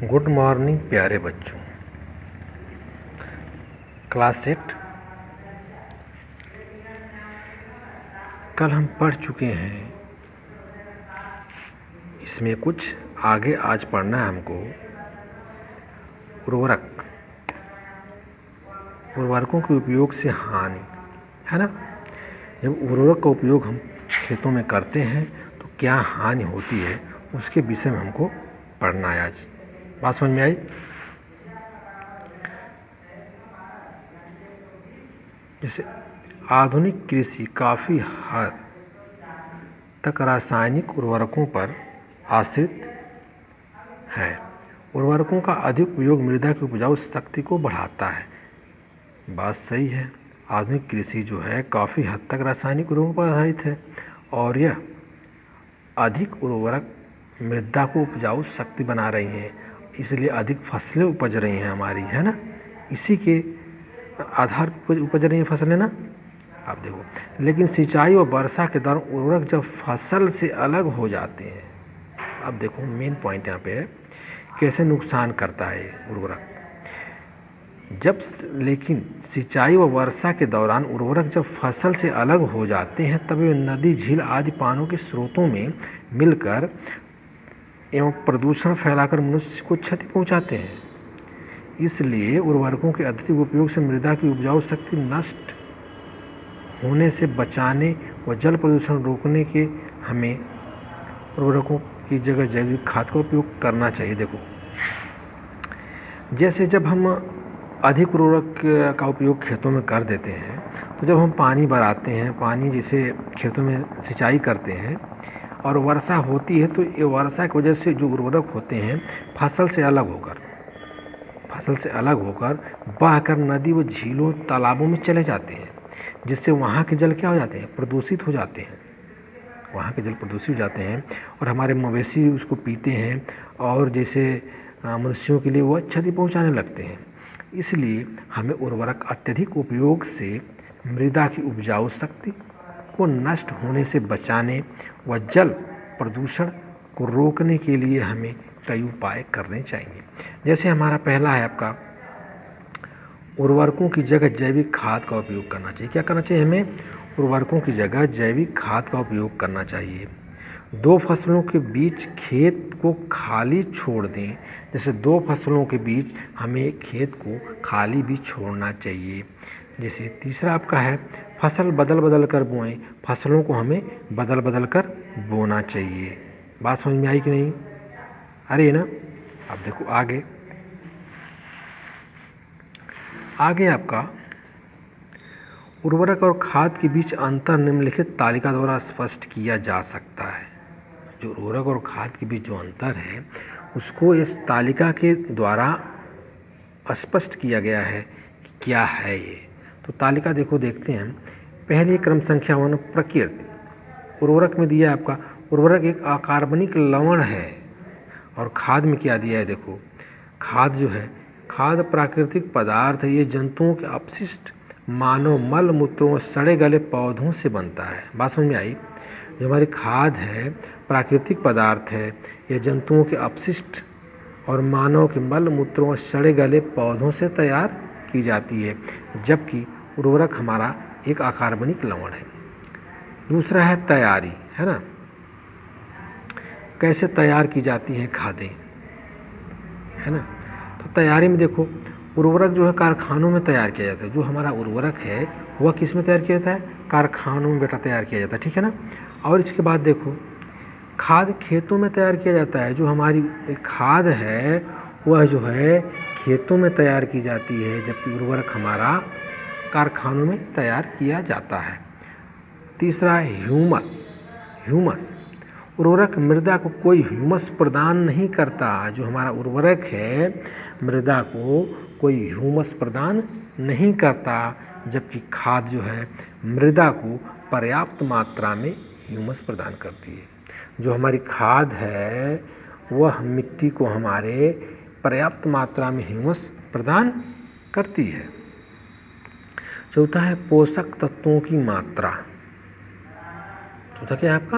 Good morning प्यारे बच्चों। Class 8 कल हम पढ़ चुके हैं। इसमें कुछ आगे आज पढ़ना है हमको। उर्वरकों के उपयोग से हानि, है ना। जब उर्वरक का उपयोग हम खेतों में करते हैं तो क्या हानि होती है, उसके विषय में हमको पढ़ना है आज। बात समझ में आई? जैसे आधुनिक कृषि काफ़ी हद तक रासायनिक उर्वरकों पर आश्रित है। उर्वरकों का अधिक उपयोग मृदा की उपजाऊ शक्ति को बढ़ाता है। बात सही है। आधुनिक कृषि जो है काफ़ी हद तक रासायनिक उर्वरकों पर आधारित है और यह अधिक उर्वरक मृदा को उपजाऊ शक्ति बना रही हैं, इसलिए अधिक फसलें उपज रही हैं हमारी, है ना। इसी के आधार पर उपज रही हैं फसलें ना। आप देखो, लेकिन सिंचाई और वर्षा के दौरान उर्वरक जब फसल से अलग हो जाते हैं, अब देखो मेन पॉइंट यहाँ पे है, कैसे नुकसान करता है उर्वरक। लेकिन सिंचाई व वर्षा के दौरान उर्वरक जब फसल से अलग हो जाते हैं तब वे नदी, झील आदि पानी के स्रोतों में मिलकर एवं प्रदूषण फैलाकर मनुष्य को क्षति पहुंचाते हैं। इसलिए उर्वरकों के अत्यधिक उपयोग से मृदा की उपजाऊ शक्ति नष्ट होने से बचाने व जल प्रदूषण रोकने के हमें उर्वरकों की जगह जैविक खाद का उपयोग करना चाहिए। देखो, जैसे जब हम अधिक उर्वरक का उपयोग खेतों में कर देते हैं तो जब हम पानी भराते हैं, पानी जैसे खेतों में सिंचाई करते हैं और वर्षा होती है, तो ये वर्षा की वजह से जो उर्वरक होते हैं फसल से अलग होकर बहकर नदी व झीलों, तालाबों में चले जाते हैं, जिससे वहाँ के जल क्या हो जाते हैं, प्रदूषित हो जाते हैं। वहाँ के जल प्रदूषित हो जाते हैं और हमारे मवेशी उसको पीते हैं और जैसे मनुष्यों के लिए वो क्षति पहुँचाने लगते हैं। इसलिए हमें उर्वरक अत्यधिक उपयोग से मृदा की उपजाऊ शक्ति को नष्ट होने से बचाने व जल प्रदूषण को रोकने के लिए हमें कई उपाय करने चाहिए। जैसे हमारा पहला है आपका, उर्वरकों की जगह जैविक खाद का उपयोग करना चाहिए। क्या करना चाहिए हमें? उर्वरकों की जगह जैविक खाद का उपयोग करना चाहिए। 2 फसलों के बीच खेत को खाली छोड़ दें। जैसे 2 फसलों के बीच हमें खेत को खाली भी छोड़ना चाहिए। जैसे तीसरा आपका है, फसल बदल कर बोएं। फसलों को हमें बदल कर बोना चाहिए। बात समझ में आई कि नहीं? अरे ना। अब देखो आगे आपका उर्वरक और खाद के बीच अंतर निम्नलिखित तालिका द्वारा स्पष्ट किया जा सकता है। जो उर्वरक और खाद के बीच जो अंतर है उसको इस तालिका के द्वारा स्पष्ट किया गया है कि क्या है ये। तो तालिका देखते हैं। पहली क्रम संख्या 1, प्रकृति। उर्वरक में दिया है आपका, उर्वरक एक अकार्बनिक लवण है और खाद में क्या दिया है, देखो खाद जो है, खाद प्राकृतिक पदार्थ है। ये जंतुओं के अपशिष्ट, मानव मल मूत्रों, सड़े गले पौधों से बनता है। बात समझ में आई? जो हमारी खाद है प्राकृतिक पदार्थ है, यह जंतुओं के अपशिष्ट और मानव के मल मूत्रों और सड़े गले पौधों से तैयार की जाती है, जबकि उर्वरक हमारा एक अकार्बनिक लवण है। दूसरा है तैयारी, है ना। कैसे तैयार की जाती हैं खादें, है ना। तो तैयारी में देखो, उर्वरक जो है कारखानों में तैयार किया जाता है। जो हमारा उर्वरक है वह किस में तैयार किया जाता है? कारखानों में बेटा तैयार किया जाता है, ठीक है ना। और इसके बाद देखो, खाद खेतों में तैयार किया जाता है। जो हमारी खाद है वह जो है खेतों में तैयार की जाती है, जबकि उर्वरक हमारा कारखानों में तैयार किया जाता है। तीसरा है ह्यूमस। उर्वरक मृदा को कोई ह्यूमस प्रदान नहीं करता। जो हमारा उर्वरक है मृदा को कोई ह्यूमस प्रदान नहीं करता, जबकि खाद जो है मृदा को पर्याप्त मात्रा में ह्यूमस प्रदान करती है। जो हमारी खाद है वह मिट्टी को हमारे पर्याप्त मात्रा में ह्यूमस प्रदान करती है। चौथा है पोषक तत्वों की मात्रा। चौथा क्या है आपका?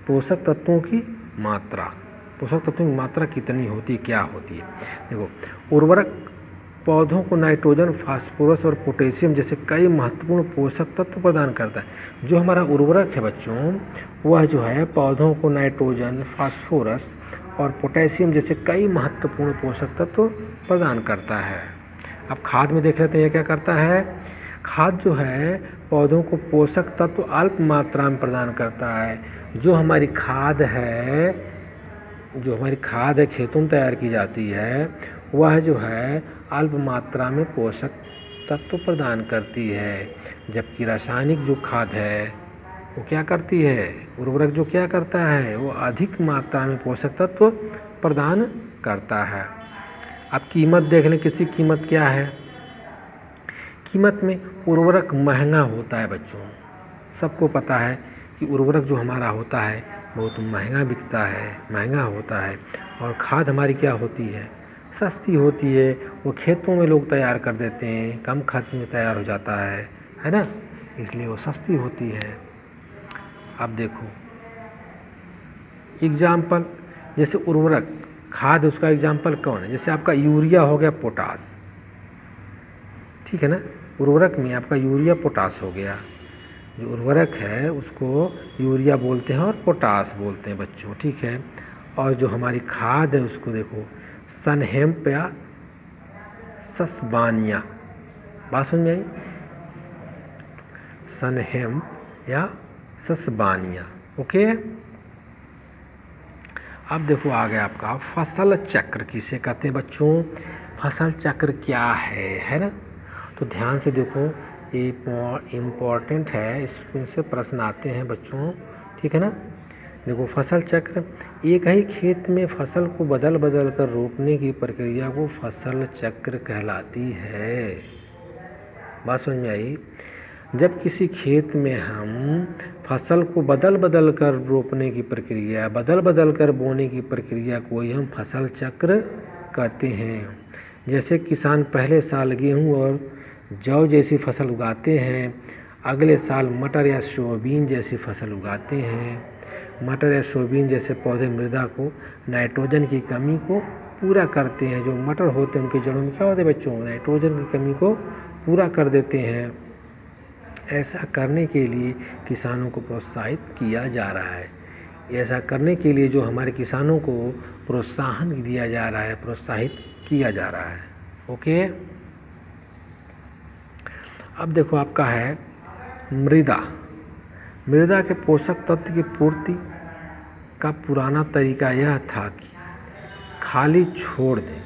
पोषक तत्वों की मात्रा। पोषक तत्वों की मात्रा कितनी होती है, क्या होती है। देखो, उर्वरक पौधों को नाइट्रोजन, फास्फोरस और पोटेशियम जैसे कई महत्वपूर्ण पोषक तत्व प्रदान करता है। जो हमारा उर्वरक है बच्चों, वह जो है पौधों को नाइट्रोजन, फास्फोरस और पोटेशियम जैसे कई महत्वपूर्ण पोषक तत्व प्रदान करता है। अब खाद में देख लेते हैं क्या करता है। खाद जो है पौधों को पोषक तत्व अल्प मात्रा में प्रदान करता है। जो हमारी खाद है खेतों में तैयार की जाती है, वह जो है अल्प मात्रा में पोषक तत्व प्रदान करती है। जबकि रासायनिक जो खाद है वो क्या करती है, उर्वरक जो क्या करता है, वो अधिक मात्रा में पोषक तत्व प्रदान करता है। अब कीमत देख लें, किसी कीमत क्या है। कीमत में उर्वरक महंगा होता है बच्चों। सबको पता है कि उर्वरक जो हमारा होता है बहुत महंगा बिकता है, महंगा होता है। और खाद हमारी क्या होती है, सस्ती होती है। वो खेतों में लोग तैयार कर देते हैं, कम खर्च में तैयार हो जाता है ना, इसलिए वो सस्ती होती है। अब देखो एग्जाम्पल, जैसे उर्वरक खाद, उसका एग्जाम्पल कौन है। जैसे आपका यूरिया हो गया, पोटास, ठीक है ना। उर्वरक में आपका यूरिया पोटास हो गया। जो उर्वरक है उसको यूरिया बोलते हैं और पोटास बोलते हैं बच्चों, ठीक है। और जो हमारी खाद है उसको देखो सनहेम्प या सस्बानिया, बात समझ आई, सनहेम्प या सस्बानिया, ओके। अब देखो आ गया आपका फसल चक्र किसे कहते हैं बच्चों। फसल चक्र क्या है ना। तो ध्यान से देखो, ये इम्पॉर्टेंट है, इसमें से प्रश्न आते हैं बच्चों, ठीक है ना। देखो फसल चक्र, एक ही खेत में फसल को बदल बदल कर रोपने की प्रक्रिया को फसल चक्र कहलाती है। बात समझ में आई। जब किसी खेत में हम फसल को बदल बदल कर रोपने की प्रक्रिया, बदल बदल कर बोने की प्रक्रिया को ही हम फसल चक्र कहते हैं। जैसे किसान पहले साल गेहूँ और जौ जैसी फसल उगाते हैं, अगले साल मटर या सोयाबीन जैसी फसल उगाते हैं। मटर या सोयाबीन जैसे पौधे मृदा को नाइट्रोजन की कमी को पूरा करते हैं। जो मटर होते हैं उनकी जड़ों में क्या होते हैं बच्चों, नाइट्रोजन की कमी को पूरा कर देते हैं। ऐसा करने के लिए किसानों को प्रोत्साहित किया जा रहा है। ऐसा करने के लिए जो हमारे किसानों को प्रोत्साहन दिया जा रहा है, प्रोत्साहित किया जा रहा है, ओके। अब देखो आपका है मृदा के पोषक तत्व की पूर्ति का पुराना तरीका यह था कि खाली छोड़ दें,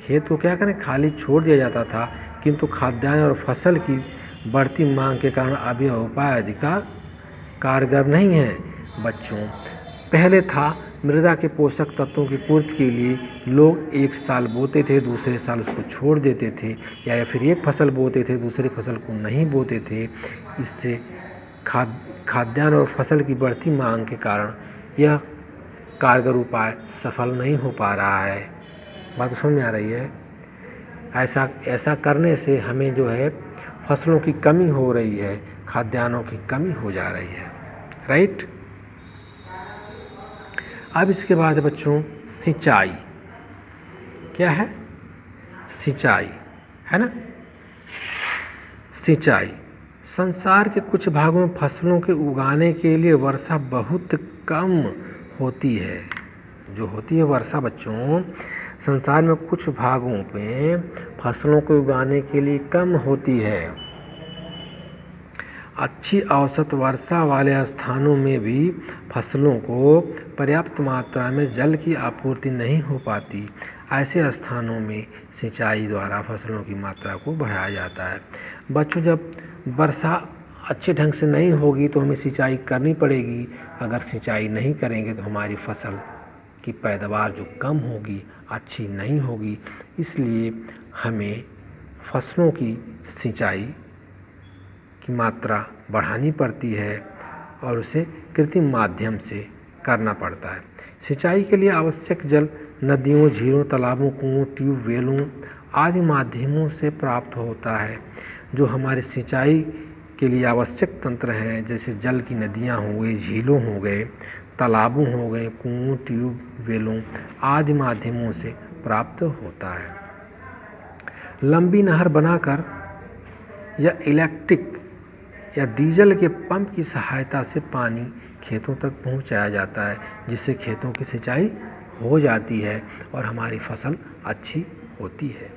खेत को क्या करें, खाली छोड़ दिया जाता था। किंतु खाद्यान्न और फसल की बढ़ती मांग के कारण अब यह उपाय अधिकार कारगर नहीं है बच्चों। पहले था मृदा के पोषक तत्वों की पूर्ति के लिए लोग एक साल बोते थे, दूसरे साल उसको छोड़ देते थे, या फिर एक फसल बोते थे, दूसरी फसल को नहीं बोते थे। इससे खाद्यान्न और फसल की बढ़ती मांग के कारण यह कारगर उपाय सफल नहीं हो पा रहा है। बात समझ में आ रही है। ऐसा करने से हमें जो है फसलों की कमी हो रही है, खाद्यान्नों की कमी हो जा रही है, राइट। अब इसके बाद बच्चों सिंचाई क्या है, सिंचाई है ना। सिंचाई संसार के कुछ भागों में फसलों के उगाने के लिए वर्षा बहुत कम होती है। जो होती है वर्षा बच्चों, संसार में कुछ भागों पे फसलों को उगाने के लिए कम होती है। अच्छी औसत वर्षा वाले स्थानों में भी फसलों को पर्याप्त मात्रा में जल की आपूर्ति नहीं हो पाती। ऐसे स्थानों में सिंचाई द्वारा फसलों की मात्रा को बढ़ाया जाता है। बच्चों, जब वर्षा अच्छे ढंग से नहीं होगी तो हमें सिंचाई करनी पड़ेगी। अगर सिंचाई नहीं करेंगे तो हमारी फसल की पैदावार जो कम होगी, अच्छी नहीं होगी। इसलिए हमें फसलों की सिंचाई की मात्रा बढ़ानी पड़ती है और उसे कृत्रिम माध्यम से करना पड़ता है। सिंचाई के लिए आवश्यक जल नदियों, झीलों, तालाबों, कुओं, ट्यूबवेलों आदि माध्यमों से प्राप्त होता है। जो हमारे सिंचाई के लिए आवश्यक तंत्र हैं, जैसे जल की नदियाँ हो गई, झीलों हो गए, तालाबों हो गए, कुओं, ट्यूबवेलों आदि माध्यमों से प्राप्त होता है। लंबी नहर बनाकर या इलेक्ट्रिक या डीजल के पंप की सहायता से पानी खेतों तक पहुंचाया जाता है, जिससे खेतों की सिंचाई हो जाती है और हमारी फसल अच्छी होती है।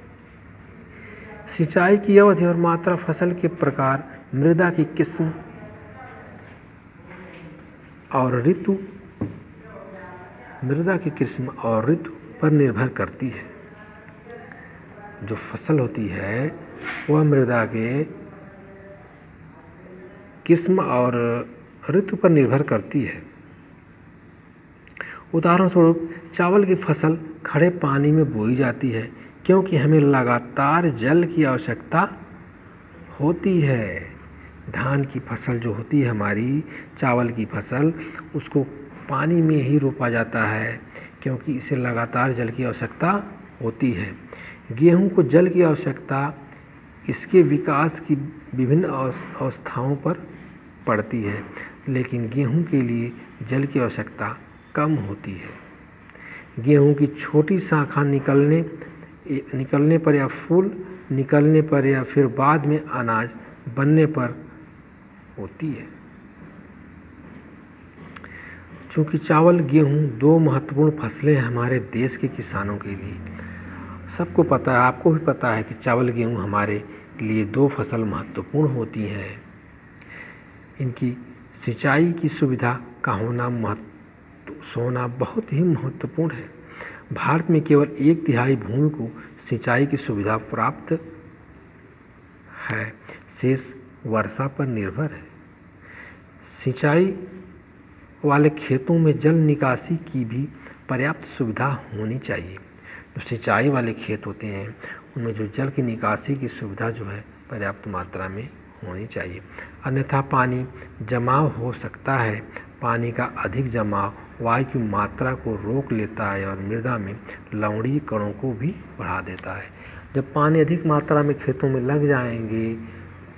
सिंचाई की अवधि और मात्रा, फसल के प्रकार, मृदा की किस्म और ऋतु पर निर्भर करती है। जो फसल होती है वह मृदा के किस्म और ऋतु पर निर्भर करती है। उदाहरण स्वरूप चावल की फसल खड़े पानी में बोई जाती है, क्योंकि हमें लगातार जल की आवश्यकता होती है। धान की फसल जो होती है हमारी, चावल की फसल, उसको पानी में ही रोपा जाता है, क्योंकि इसे लगातार जल की आवश्यकता होती है। गेहूं को जल की आवश्यकता इसके विकास की विभिन्न अवस्थाओं पर पड़ती है, लेकिन गेहूं के लिए जल की आवश्यकता कम होती है। गेहूं की छोटी शाखा निकलने पर या फूल निकलने पर या फिर बाद में अनाज बनने पर होती है। चूँकि चावल गेहूं दो महत्वपूर्ण फसलें हैं हमारे देश के किसानों के लिए। सबको पता है, आपको भी पता है कि चावल गेहूं हमारे लिए दो फसल महत्वपूर्ण होती हैं। इनकी सिंचाई की सुविधा का होना बहुत ही महत्वपूर्ण है। भारत में केवल 1/3 भूमि को सिंचाई की सुविधा प्राप्त है, शेष वर्षा पर निर्भर है। सिंचाई वाले खेतों में जल निकासी की भी पर्याप्त सुविधा होनी चाहिए। जो सिंचाई वाले खेत होते हैं उनमें जो जल की निकासी की सुविधा जो है पर्याप्त मात्रा में होनी चाहिए, अन्यथा पानी जमाव हो सकता है। पानी का अधिक जमाव वायु की मात्रा को रोक लेता है और मृदा में लवणीय कणों को भी बढ़ा देता है। जब पानी अधिक मात्रा में खेतों में लग जाएंगे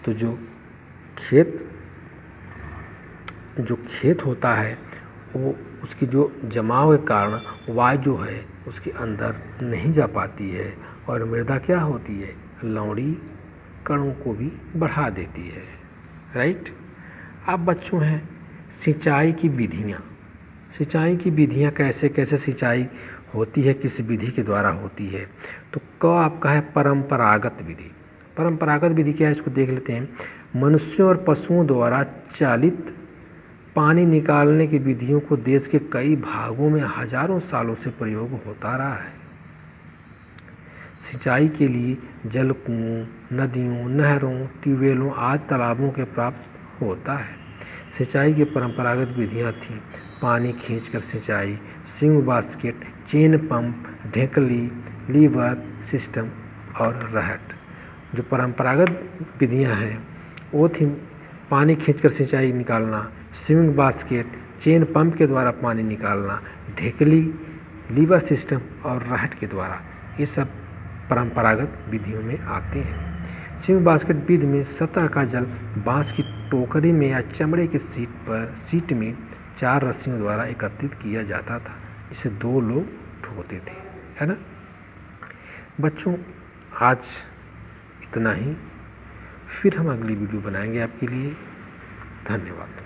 तो जो खेत होता है वो उसकी जो जमाव के कारण वायु जो है उसके अंदर नहीं जा पाती है और मृदा क्या होती है, लवणीय कणों को भी बढ़ा देती है। राइट। अब बच्चों हैं सिंचाई की विधियाँ कैसे कैसे सिंचाई होती है, किस विधि के द्वारा होती है। तो क आपका है परंपरागत विधि। परंपरागत विधि क्या है इसको देख लेते हैं। मनुष्यों और पशुओं द्वारा चालित पानी निकालने की विधियों को देश के कई भागों में हजारों सालों से प्रयोग होता रहा है। सिंचाई के लिए जल कुओं, नदियों, नहरों, ट्यूबवेलों आदि तालाबों के प्राप्त होता है। सिंचाई की परंपरागत विधियां थीं पानी खींचकर सिंचाई, स्विंग बास्केट, चेन पंप, ढेकली, लीवर सिस्टम और रहट। जो परंपरागत विधियां हैं वो थी पानी खींचकर सिंचाई निकालना, स्विंग बास्केट, चेन पंप के द्वारा पानी निकालना, ढेकली, लीवर सिस्टम और रहट के द्वारा। ये सब परंपरागत विधियों में आते हैं। स्विंग बास्केट विधि में सतह का जल बांस की टोकरी में या चमड़े की सीट में 4 रस्सियों द्वारा एकत्रित किया जाता था। इसे 2 लोग ढोते थे, है ना। बच्चों आज इतना ही, फिर हम अगली वीडियो बनाएंगे आपके लिए। धन्यवाद।